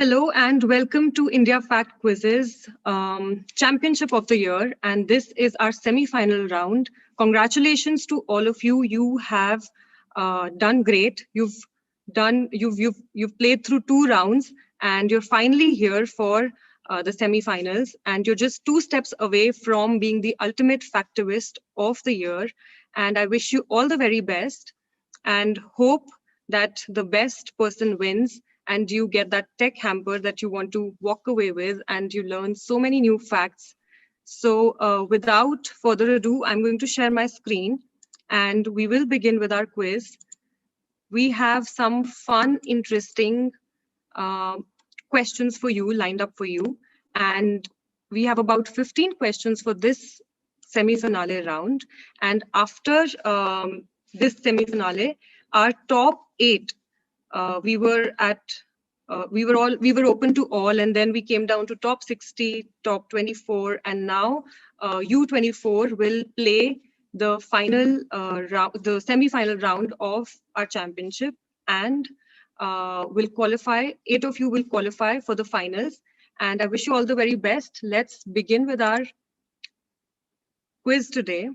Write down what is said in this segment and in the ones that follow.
Hello and welcome to India Fact Quizzes Championship of the Year, and this is our semi-final round. Congratulations to all of you. You have done great. You've played through 2 rounds, and you're finally here for the semi-finals. And you're just 2 steps away from being the ultimate factivist of the year. And I wish you all the very best, and hope that the best person wins and you get that tech hamper that you want to walk away with, and you learn so many new facts. So without further ado, I'm going to share my screen and we will begin with our quiz. We have some fun, interesting questions for you, lined up for you. And we have about 15 questions for this semi-finale round. And after this semi-finale, our top 8, we were open to all, and then we came down to top 60, top 24, and now U24 will play the final round, the semi-final round of our championship, and will qualify. 8 of you will qualify for the finals, and I wish you all the very best. Let's begin with our quiz today.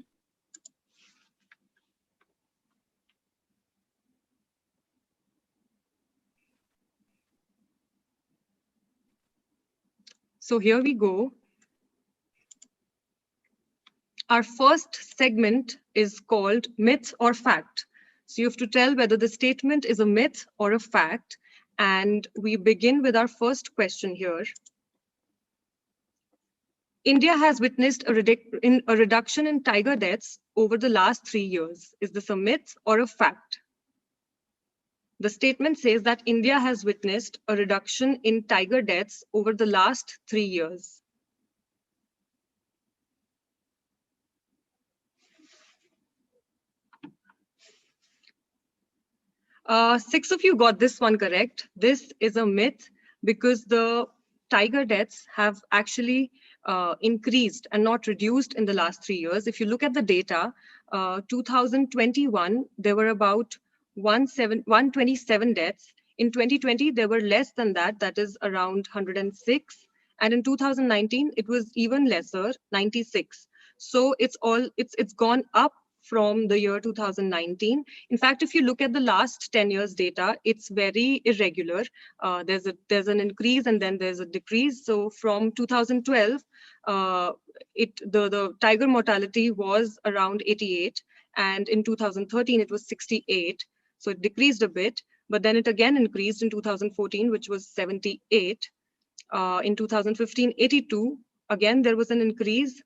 So here we go. Our first segment is called Myth or Fact. So you have to tell whether the statement is a myth or a fact. And we begin with our first question here. India has witnessed a reduction in tiger deaths over the last 3 years. Is this a myth or a fact? The statement says that India has witnessed a reduction in tiger deaths over the last 3 years. Six of you got this one correct. This is a myth because the tiger deaths have actually increased and not reduced in the last 3 years. If you look at the data, 2021, there were about 127 deaths. In 2020, there were less than that, that is around 106. And in 2019, it was even lesser, 96. So it's gone up from the year 2019. In fact, if you look at the last 10 years data, it's very irregular. There's an increase and then there's a decrease. So from 2012, the tiger mortality was around 88, and in 2013 it was 68. So it decreased a bit, but then it again increased in 2014, which was 78. In 2015, 82. Again, there was an increase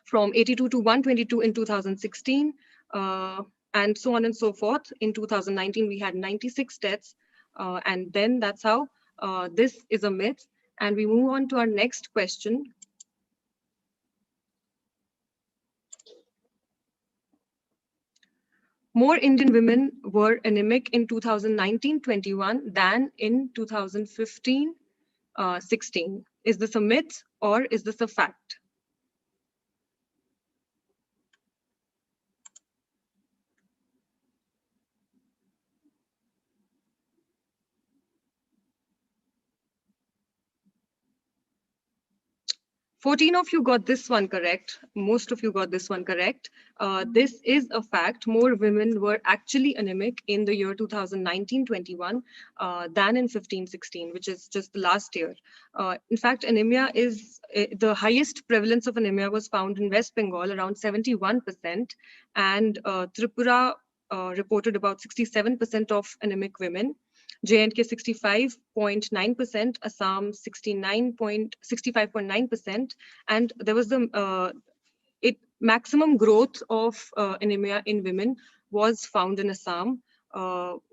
from 82 to 122 in 2016, and so on and so forth. In 2019, we had 96 deaths, and then that's how this is a myth. And we move on to our next question. More Indian women were anemic in 2019-21 than in 2015-16. Is this a myth or is this a fact? Fourteen of you got this one correct. Most of you got this one correct. This is a fact. More women were actually anemic in the year 2019-21 than in 15-16, which is just the last year. In fact, anemia is the highest prevalence of anemia was found in West Bengal, around 71%, and Tripura reported about 67% of anemic women. J&K 65.9%, Assam 65.9%, and there was the maximum growth of anemia in women was found in Assam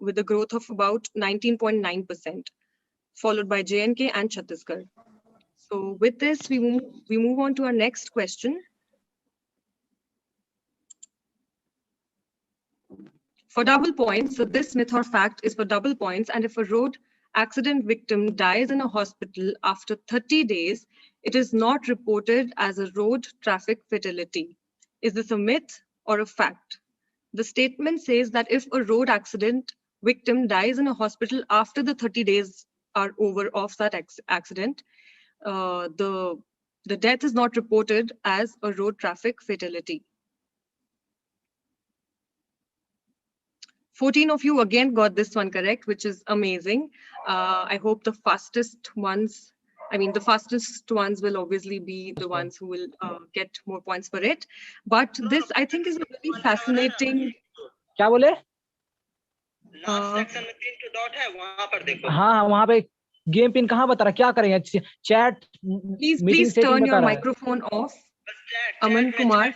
with a growth of about 19.9%, followed by J&K and Chhattisgarh. So with this, we move on to our next question. For double points, so this myth or fact is for double points, and if a road accident victim dies in a hospital after 30 days, it is not reported as a road traffic fatality. Is this a myth or a fact? The statement says that if a road accident victim dies in a hospital after the 30 days are over of that accident, the death is not reported as a road traffic fatality. 14 of you again got this one correct, which is amazing. I hope the fastest ones will obviously be the ones who will get more points for it. But this, I think, is a really fascinating. क्या बोले? हाँ, वहाँ पे game pin कहाँ बता रहा, क्या करें? Chat please turn your microphone off. Aman Kumar.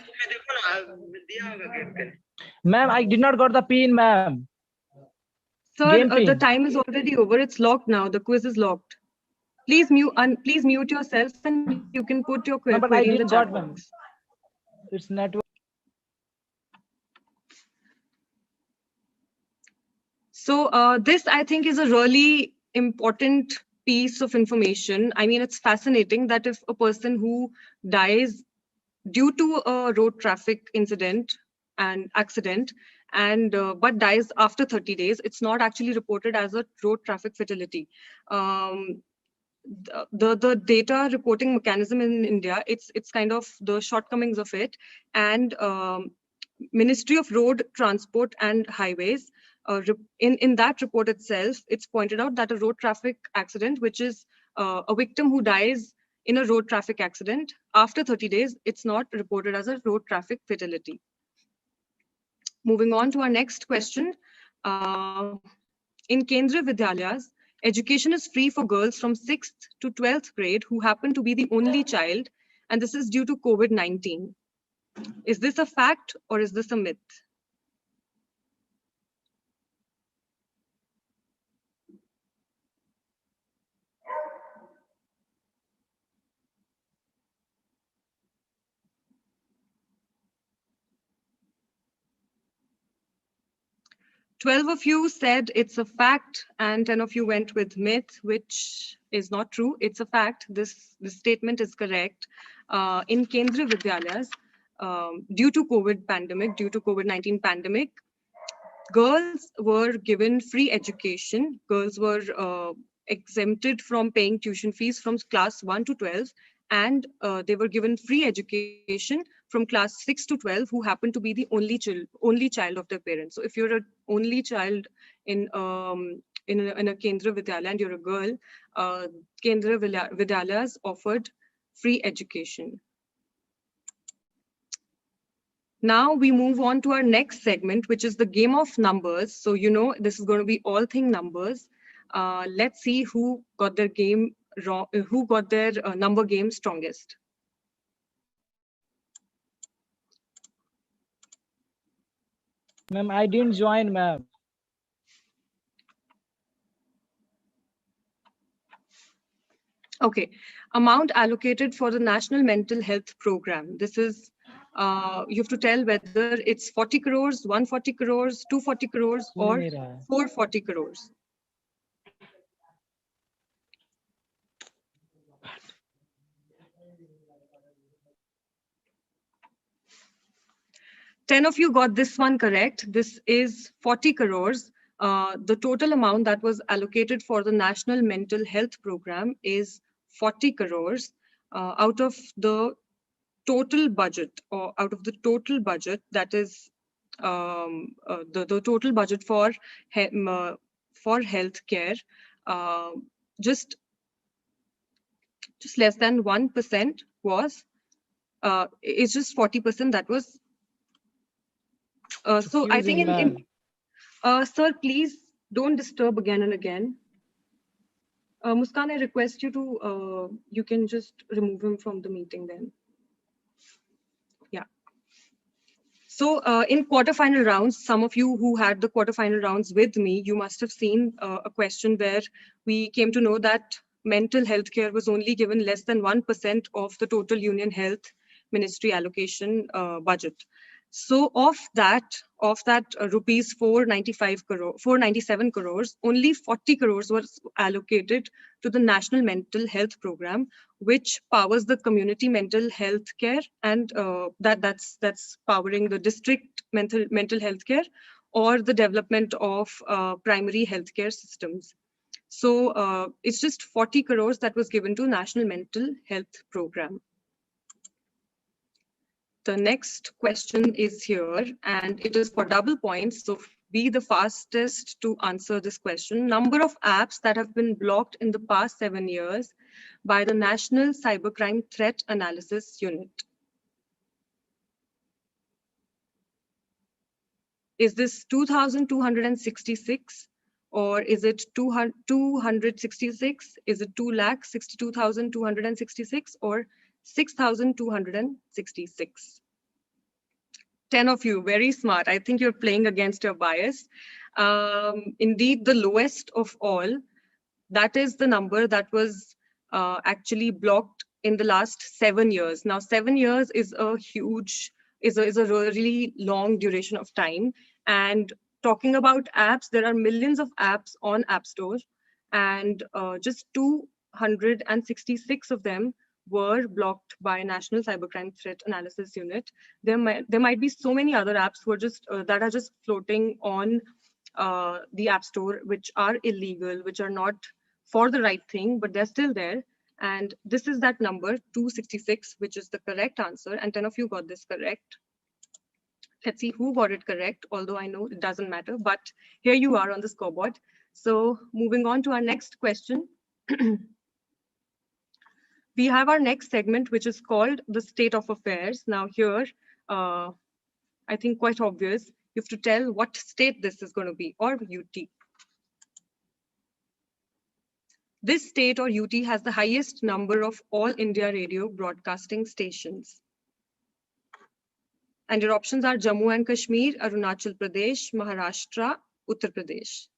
Ma'am, I did not got the pin, ma'am. Sir, the time is already over. It's locked now. The quiz is locked. Please mute yourself and you can put your query in the chat box. It's network. So this, I think, is a really important piece of information. I mean, it's fascinating that if a person who dies due to a road traffic incident and accident but dies after 30 days, it's not actually reported as a road traffic fatality. The data reporting mechanism in India, it's kind of the shortcomings of it. And Ministry of Road Transport and Highways, in that report itself, it's pointed out that a road traffic accident, which is a victim who dies in a road traffic accident after 30 days, it's not reported as a road traffic fatality. Moving on to our next question. In Kendriya Vidyalayas, education is free for girls from 6th to 12th grade who happen to be the only child, and this is due to COVID-19. Is this a fact or is this a myth? Twelve of you said it's a fact, and 10 of you went with myth, which is not true. It's a fact. This statement is correct. In Kendriya Vidyalayas, due to COVID-19 pandemic, girls were given free education. Girls were exempted from paying tuition fees from class 1 to 12, and they were given free education from class 6 to 12, who happened to be the only child of their parents. So if you're an only child in a Kendriya Vidyalaya and you're a girl, Kendriya Vidyalayas offered free education. Now we move on to our next segment, which is the game of numbers. So you know this is going to be all thing numbers. Let's see who got their game wrong, who got their number game strongest. Ma'am, I didn't join, ma'am. Okay, amount allocated for the National Mental Health Program. This is, you have to tell whether it's 40 crores, 140 crores, 240 crores, or 440 crores. Ten of you got this one correct. This is 40 crores. The total amount that was allocated for the National Mental Health Program is 40 crores out of the total budget, that is the total budget for healthcare. Just less than 1% was. It's just 40% that was. So I think sir, please don't disturb again and again. Muskan, I request you to, you can just remove him from the meeting then. Yeah. So in quarterfinal rounds, some of you who had the quarterfinal rounds with me, you must have seen a question where we came to know that mental health care was only given less than 1% of the total Union Health Ministry allocation budget. So of that rupees 497 crores, only 40 crores was allocated to the National Mental Health Program, which powers the community mental health care, and that's powering the district mental health care or the development of primary healthcare systems. So it's just 40 crores that was given to National Mental Health Program. The next question is here, and it is for double points. So be the fastest to answer this question. Number of apps that have been blocked in the past 7 years by the National Cybercrime Threat Analysis Unit. Is this 2,266 or is it 266? Is it 2,62,266 or 6,266? 10 of you, very smart. I think you're playing against your bias. Indeed, the lowest of all, that is the number that was actually blocked in the last 7 years. Now, 7 years is a huge, is a really long duration of time. And talking about apps, there are millions of apps on App Store, and just 266 of them were blocked by National Cybercrime Threat Analysis Unit. There might be so many other apps who are just that are just floating on the App Store, which are illegal, which are not for the right thing, but they're still there. And this is that number, 266, which is the correct answer. And 10 of you got this correct. Let's see who got it correct, although I know it doesn't matter, but here you are on the scoreboard. So moving on to our next question. We have our next segment, which is called the State of Affairs. Now here, I think quite obvious, you have to tell what state this is going to be, or UT. This state or UT has the highest number of all India radio broadcasting stations. And your options are Jammu and Kashmir, Arunachal Pradesh, Maharashtra, Uttar Pradesh.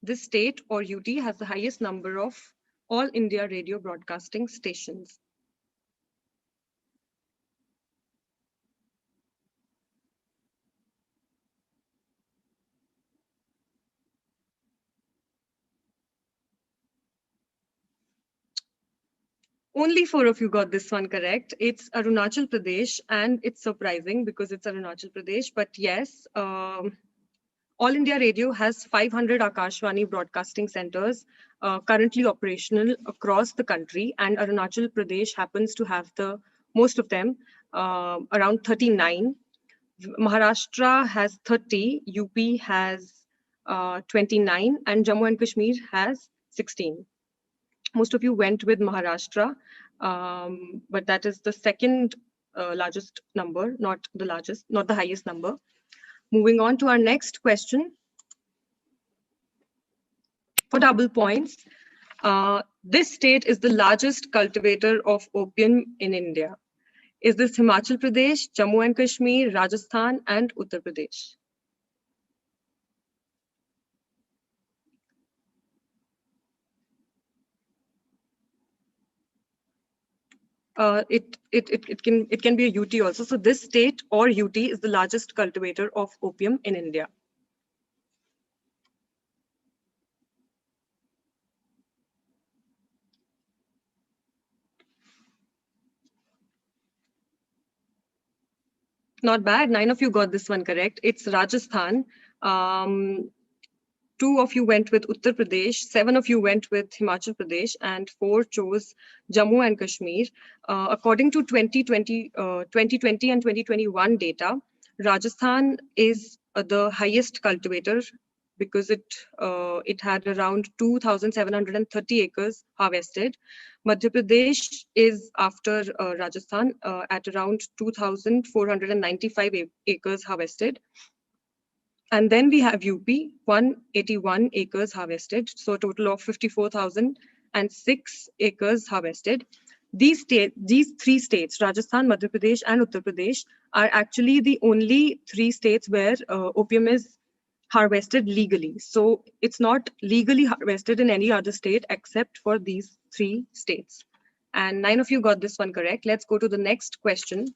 This state or UT has the highest number of all India radio broadcasting stations. Only 4 of you got this one correct. It's Arunachal Pradesh, and it's surprising because it's Arunachal Pradesh, but yes, All India Radio has 500 Akashvani broadcasting centers currently operational across the country, and Arunachal Pradesh happens to have the most of them, around 39. Maharashtra has 30, UP has 29, and Jammu and Kashmir has 16. Most of you went with Maharashtra, but that is the second largest number, not the largest, not the highest number. Moving on to our next question. For double points, this state is the largest cultivator of opium in India. Is this Himachal Pradesh, Jammu and Kashmir, Rajasthan, and Uttar Pradesh? It can be a UT also. So this state or UT is the largest cultivator of opium in India. Not bad. 9 of you got this one correct. It's Rajasthan. 2 of you went with Uttar Pradesh, 7 of you went with Himachal Pradesh, and 4 chose Jammu and Kashmir. According to 2020 and 2021 data, Rajasthan is the highest cultivator because it had around 2,730 acres harvested. Madhya Pradesh is after Rajasthan at around 2,495 acres harvested. And then we have UP, 181 acres harvested, so a total of 54,006 acres harvested. These 3 states, Rajasthan, Madhya Pradesh, and Uttar Pradesh, are actually the only 3 states where opium is harvested legally. So it's not legally harvested in any other state except for these 3 states. And 9 of you got this one correct. Let's go to the next question.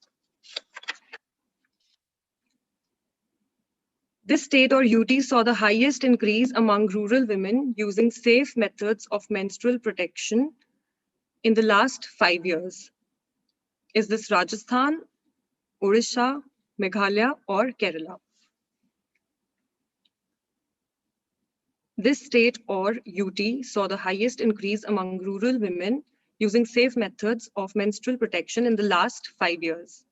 This state or UT saw the highest increase among rural women using safe methods of menstrual protection in the last 5 years. Is this Rajasthan, Odisha, Meghalaya, or Kerala? This state or UT saw the highest increase among rural women using safe methods of menstrual protection in the last 5 years.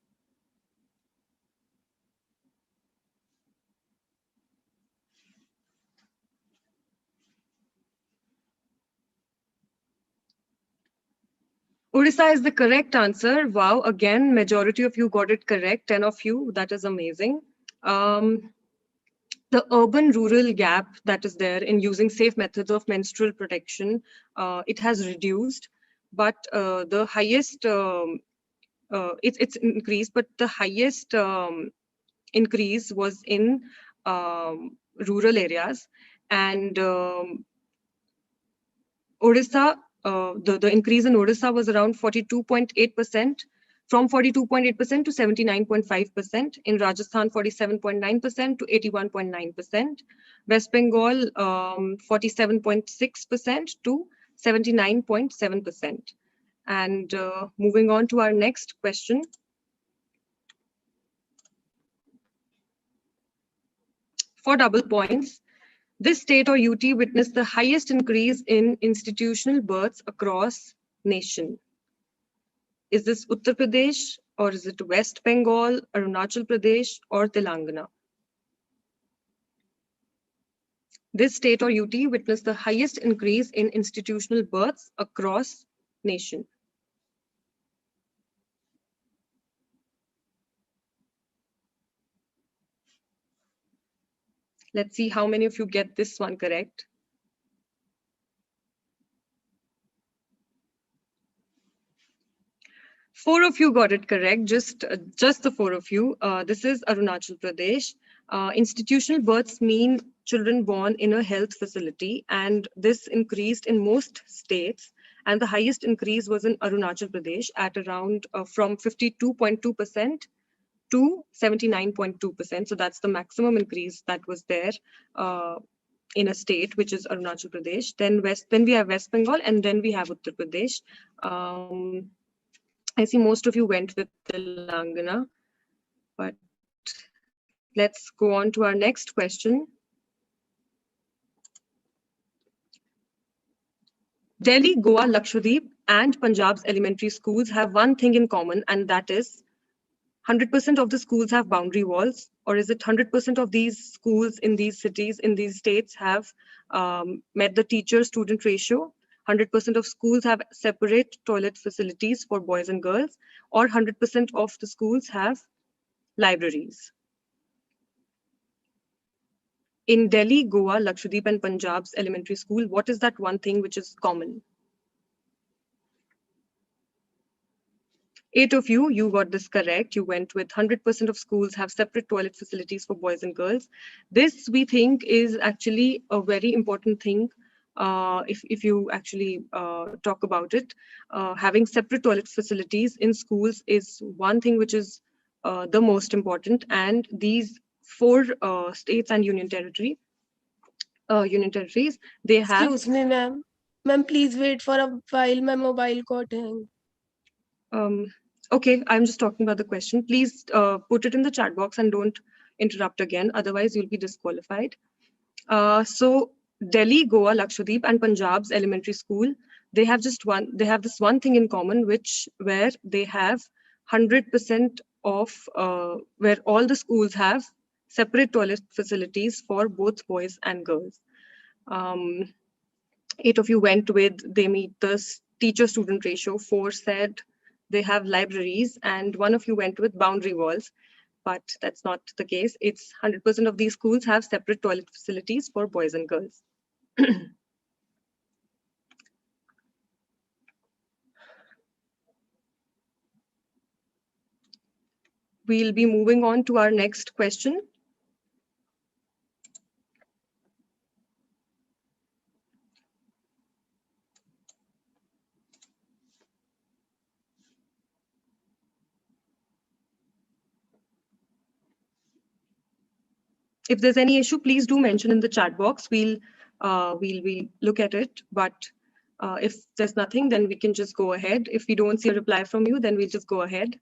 Odisha is the correct answer. Wow, again, majority of you got it correct, 10 of you, that is amazing. The urban-rural gap that is there in using safe methods of menstrual protection, it has reduced, but the highest, it's increased, but the highest increase was in rural areas. And Odisha, the increase in Odisha was around 42.8%, from 42.8% to 79.5%. In Rajasthan, 47.9% to 81.9%. West Bengal, 47.6% to 79.7%. And moving on to our next question. For double points, this state or UT witnessed the highest increase in institutional births across nation. Is this Uttar Pradesh, or is it West Bengal, Arunachal Pradesh, or Telangana? This state or UT witnessed the highest increase in institutional births across nation. Let's see how many of you get this one correct. 4 of you got it correct, just the 4 of you. This is Arunachal Pradesh. Institutional births mean children born in a health facility, and this increased in most states. And the highest increase was in Arunachal Pradesh at around from 52.2% to 79.2%. So that's the maximum increase that was there in a state, which is Arunachal Pradesh. Then we have West Bengal, and then we have Uttar Pradesh. I see most of you went with Telangana, but let's go on to our next question. Delhi, Goa, Lakshadweep, and Punjab's elementary schools have one thing in common, and that is 100% of the schools have boundary walls, or is it 100% of these schools in these cities, in these states have met the teacher-student ratio? 100% of schools have separate toilet facilities for boys and girls, or 100% of the schools have libraries? In Delhi, Goa, Lakshadweep, and Punjab's elementary school, what is that one thing which is common? 8 of you got this correct. You went with 100% of schools have separate toilet facilities for boys and girls. This, we think, is actually a very important thing. If you actually talk about it, having separate toilet facilities in schools is one thing which is the most important. And these 4 states and union territories, they have. Excuse me, ma'am. Ma'am, please wait for a while. My mobile got hanged. Okay, I'm just talking about the question. Please put it in the chat box and don't interrupt again. Otherwise, you'll be disqualified. So Delhi, Goa, Lakshadweep, and Punjab's elementary school, they have this one thing in common, where they have 100% of where all the schools have separate toilet facilities for both boys and girls. 8 of you went with they meet the teacher-student ratio. 4 said they have libraries, and 1 of you went with boundary walls. But that's not the case. It's 100% of these schools have separate toilet facilities for boys and girls. We'll be moving on to our next question. If there's any issue, please do mention in the chat box. We'll look at it. But if there's nothing, then we can just go ahead. If we don't see a reply from you, then we'll just go ahead.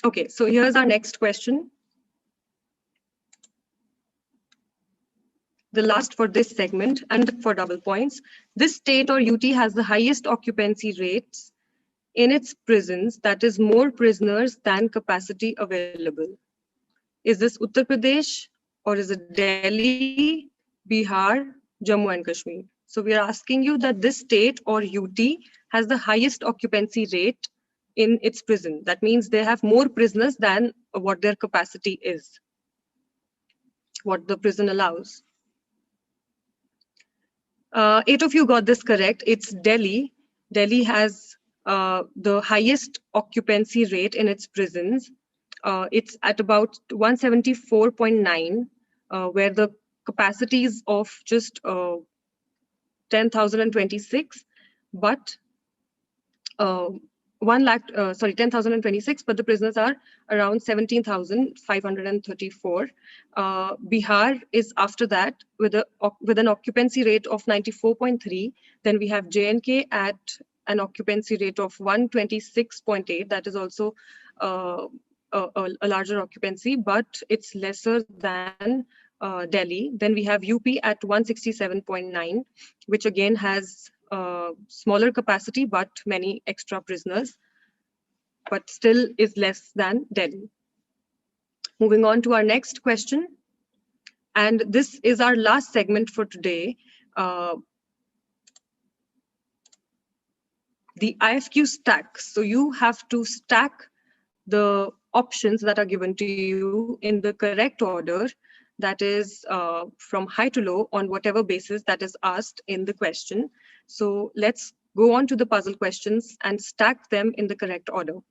Okay, so here's our next question. the last for this segment and for double points. This state or UT has the highest occupancy rates in its prisons, that is more prisoners than capacity available. Is this Uttar Pradesh or is it Delhi, Bihar, Jammu and Kashmir? So we are asking you that this state or UT has the highest occupancy rate in its prison. That means they have more prisoners than what their capacity is, what the prison allows. 8 of you got this correct. It's Delhi. Delhi has the highest occupancy rate in its prisons. It's at about 174.9, where the capacity is of just 10,026, but 10,026, but the prisoners are around 17,534. Bihar is after that with an occupancy rate of 94.3. Then we have J&K at an occupancy rate of 126.8. That is also a larger occupancy, but it's lesser than Delhi. Then we have UP at 167.9, which again has smaller capacity but many extra prisoners, but still is less than Delhi. Moving on to our next question, and this is our last segment for today. The IFQ stack. So you have to stack the options that are given to you in the correct order, that is from high to low on whatever basis that is asked in the question. So let's go on to the puzzle questions and stack them in the correct order.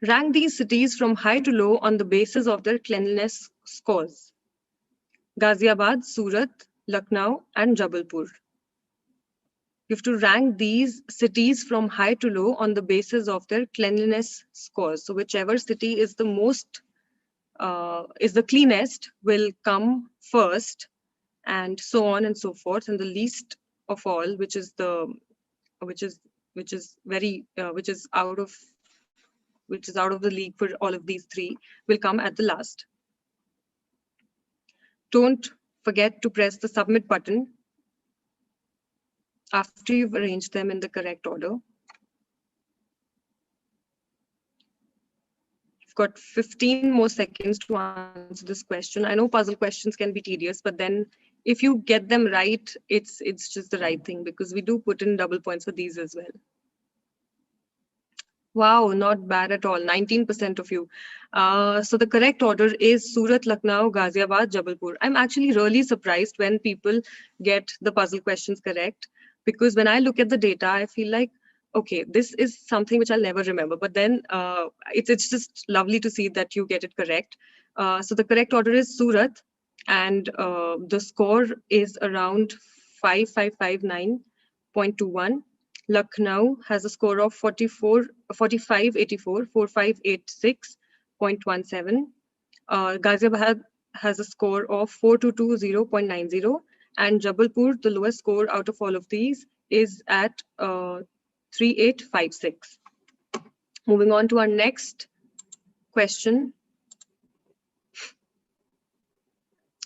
Rank these cities from high to low on the basis of their cleanliness scores. Ghaziabad, Surat, Lucknow, and Jabalpur. You have to rank these cities from high to low on the basis of their cleanliness scores. So whichever city is the most, is the cleanest will come first, and so on and so forth. And the least of all, which is out of the league for all of these three, will come at the last. Don't forget to press the submit button after you've arranged them in the correct order. You've got 15 more seconds to answer this question. I know puzzle questions can be tedious, but then if you get them right, it's just the right thing, because we do put in double points for these as well. Wow, not bad at all, 19% of you. So the correct order is Surat, Lucknow, Ghaziabad, Jabalpur. I'm actually really surprised when people get the puzzle questions correct, because when I look at the data, I feel like, okay, this is something which I'll never remember. But then it's just lovely to see that you get it correct. So the correct order is Surat, and the score is around 5559.21. Lucknow has a score of 4586.17. Ghaziabad has a score of 4220.90. And Jabalpur, the lowest score out of all of these, is at 3856. Moving on to our next question.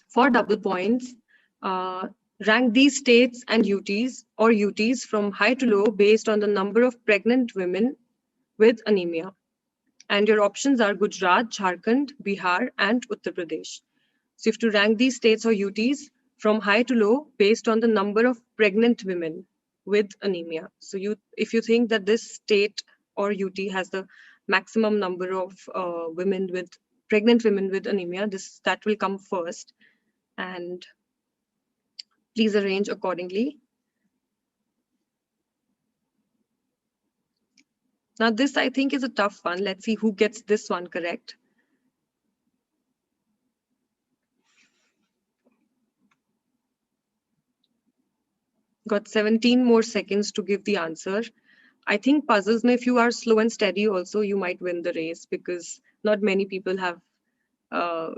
For double points, rank these states and UTs or UTs from high to low based on the number of pregnant women with anemia. And your options are Gujarat, Jharkhand, Bihar, and Uttar Pradesh. So you have to rank these states or UTs from high to low based on the number of pregnant women with anemia. So if you think that this state or UT has the maximum number of pregnant women with anemia, that will come first. And please arrange accordingly. Now this, I think, is a tough one. Let's see who gets this one correct. Got 17 more seconds to give the answer. I think puzzles, if you are slow and steady also, you might win the race, because not many people have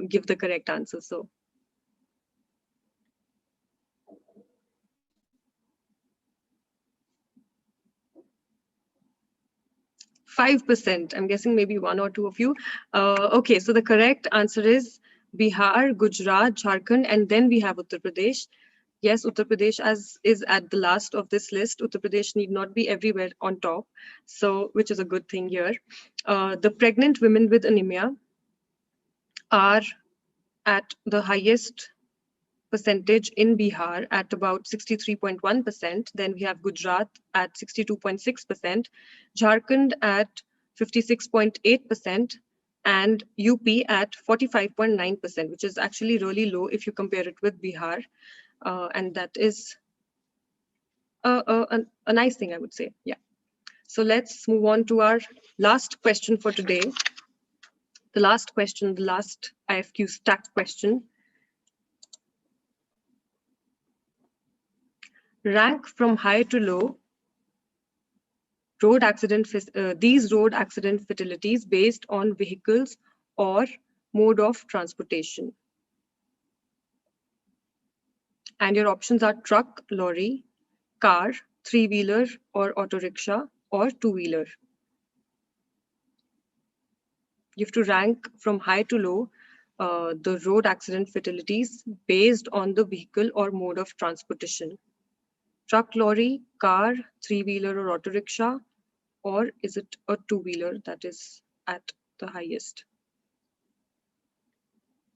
give the correct answer. So 5%. I'm guessing maybe one or two of you. Okay, so the correct answer is Bihar, Gujarat, Jharkhand, and then we have Uttar Pradesh. Yes, Uttar Pradesh is at the last of this list. Uttar Pradesh need not be everywhere on top, so which is a good thing here. The pregnant women with anemia are at the highest percentage in Bihar at about 63.1%. Then we have Gujarat at 62.6%, Jharkhand at 56.8%, and UP at 45.9%, which is actually really low if you compare it with Bihar. And that is a nice thing, I would say. Yeah. So let's move on to our last question for today. The last question, the last IFQ stack question. Rank from high to low these road accident fatalities based on vehicles or mode of transportation. And your options are truck, lorry, car, three-wheeler or auto rickshaw or two-wheeler. You have to rank from high to low the road accident fatalities based on the vehicle or mode of transportation. Truck, lorry, car, three-wheeler or auto rickshaw, or is it a two-wheeler that is at the highest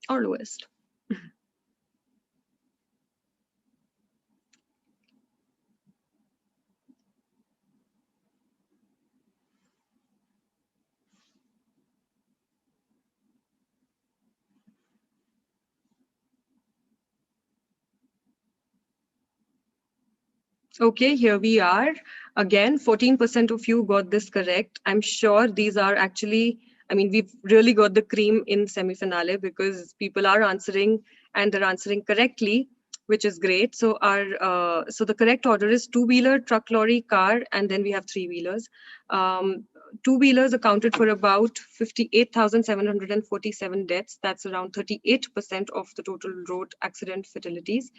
or lowest? Okay, here we are. Again, 14% of you got this correct. I'm sure these are actually, I mean, we've really got the cream in semi-finale because people are answering and they're answering correctly, which is great. So so the correct order is two-wheeler, truck, lorry, car, and then we have three-wheelers. Two-wheelers accounted for about 58,747 deaths. That's around 38% of the total road accident fatalities.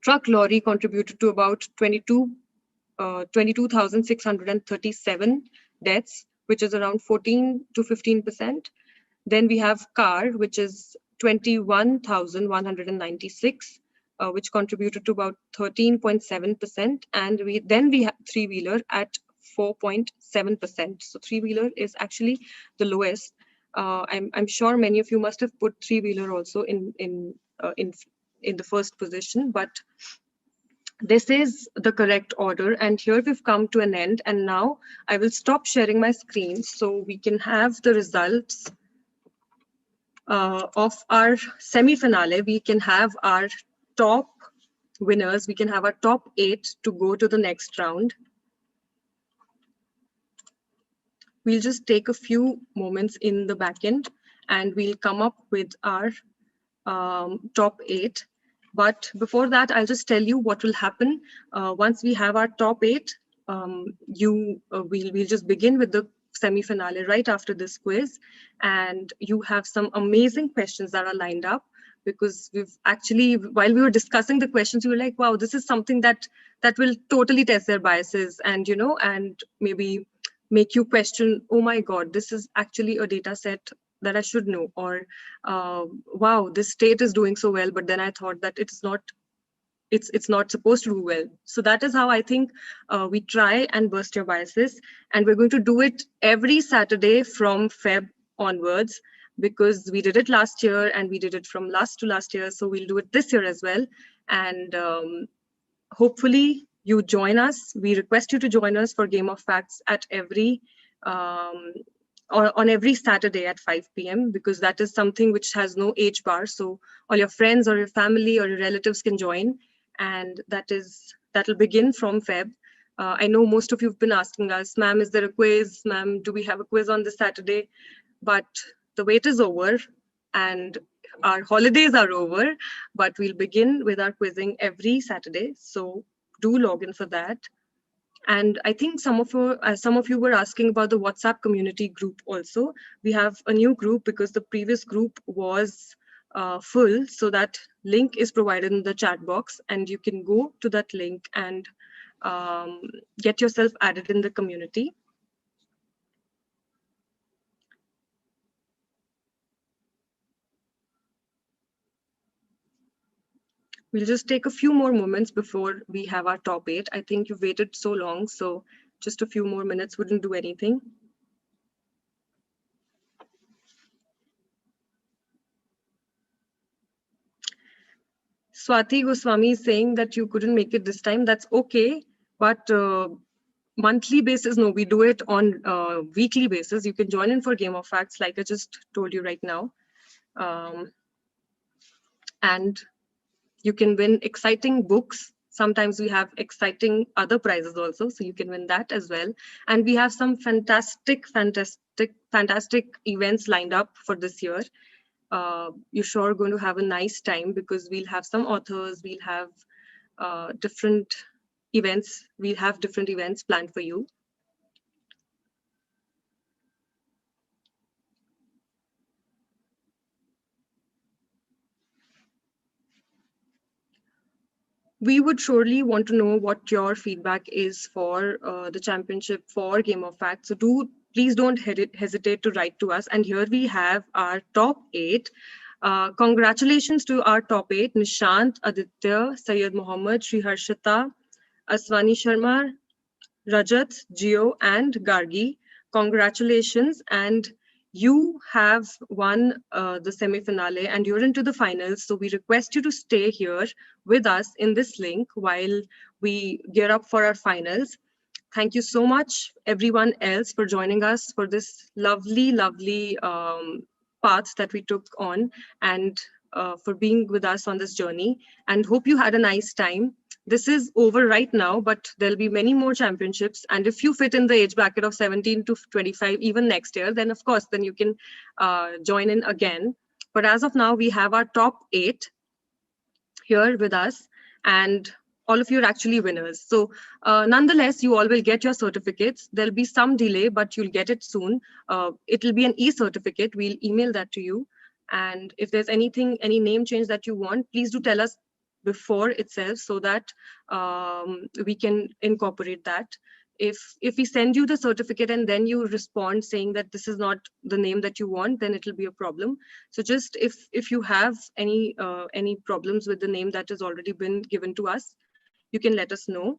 Truck lorry contributed to about 22,637 deaths, which is around 14 to 15%. Then we have car, which is 21,196, which contributed to about 13.7%. And then we have three-wheeler at 4.7%. So three-wheeler is actually the lowest. I'm sure many of you must have put three-wheeler also in the first position, but this is the correct order. And here we've come to an end. And now I will stop sharing my screen so we can have the results of our semi-finale. We can have our top winners. We can have our top 8 to go to the next round. We'll just take a few moments in the back end and we'll come up with our top 8. But before that, I'll just tell you what will happen once we have our top 8. We'll just begin with the semi-finale right after this quiz, and you have some amazing questions that are lined up because we've actually, while we were discussing the questions, we were like, wow, this is something that will totally test their biases and and maybe make you question, oh my God, this is actually a data set that I should know, or wow, this state is doing so well, but then I thought that it's not supposed to do well. So that is how I think we try and burst your biases, and we're going to do it every Saturday from Feb onwards because we did it last year and we did it from last to last year, so we'll do it this year as well. And hopefully you join us. We request you to join us for Game of Facts at on every Saturday at 5 p.m. because that is something which has no age bar. So all your friends or your family or your relatives can join, and that'll begin from Feb. I know most of you have been asking us, ma'am, is there a quiz? Ma'am, do we have a quiz on this Saturday? But the wait is over and our holidays are over, but we'll begin with our quizzing every Saturday. So do log in for that. And I think some of you were asking about the WhatsApp community group also. We have a new group because the previous group was full. So that link is provided in the chat box and you can go to that link and get yourself added in the community. We'll just take a few more moments before we have our top 8. I think you've waited so long, so just a few more minutes wouldn't do anything. Swati Goswami is saying that you couldn't make it this time. That's okay, but monthly basis, no, we do it on weekly basis. You can join in for Game of Facts, like I just told you right now. And you can win exciting books. Sometimes we have exciting other prizes also, so you can win that as well. And we have some fantastic events lined up for this year. You're sure going to have a nice time because we'll have some authors, we'll have different events. We'll have different events planned for you. We would surely want to know what your feedback is for the championship for Game of Facts. So please don't hesitate to write to us. And here we have our top 8. Congratulations to our top 8: Nishant, Aditya, Syed Mohammed, Sriharshita, Aswani Sharma, Rajat, Gio, and Gargi. Congratulations. And you have won the semi-finale and you're into the finals. So we request you to stay here with us in this link while we gear up for our finals. Thank you so much, everyone else, for joining us for this lovely path that we took on, and for being with us on this journey, and hope you had a nice time. This is over right now, but there'll be many more championships. And if you fit in the age bracket of 17 to 25, even next year, then of course, then you can join in again. But as of now, we have our top 8 here with us, and all of you are actually winners. So nonetheless, you all will get your certificates. There'll be some delay, but you'll get it soon. It'll be an e-certificate. We'll email that to you. And if there's any name change that you want, please do tell us before itself so that we can incorporate that. If we send you the certificate and then you respond saying that this is not the name that you want, then it'll be a problem. So just if you have any problems with the name that has already been given to us, you can let us know.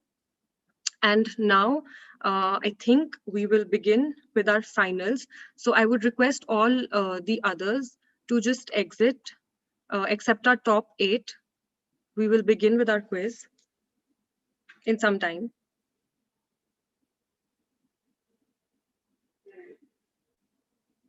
And now I think we will begin with our finals. So I would request all the others to just exit, except our top 8. We will begin with our quiz in some time.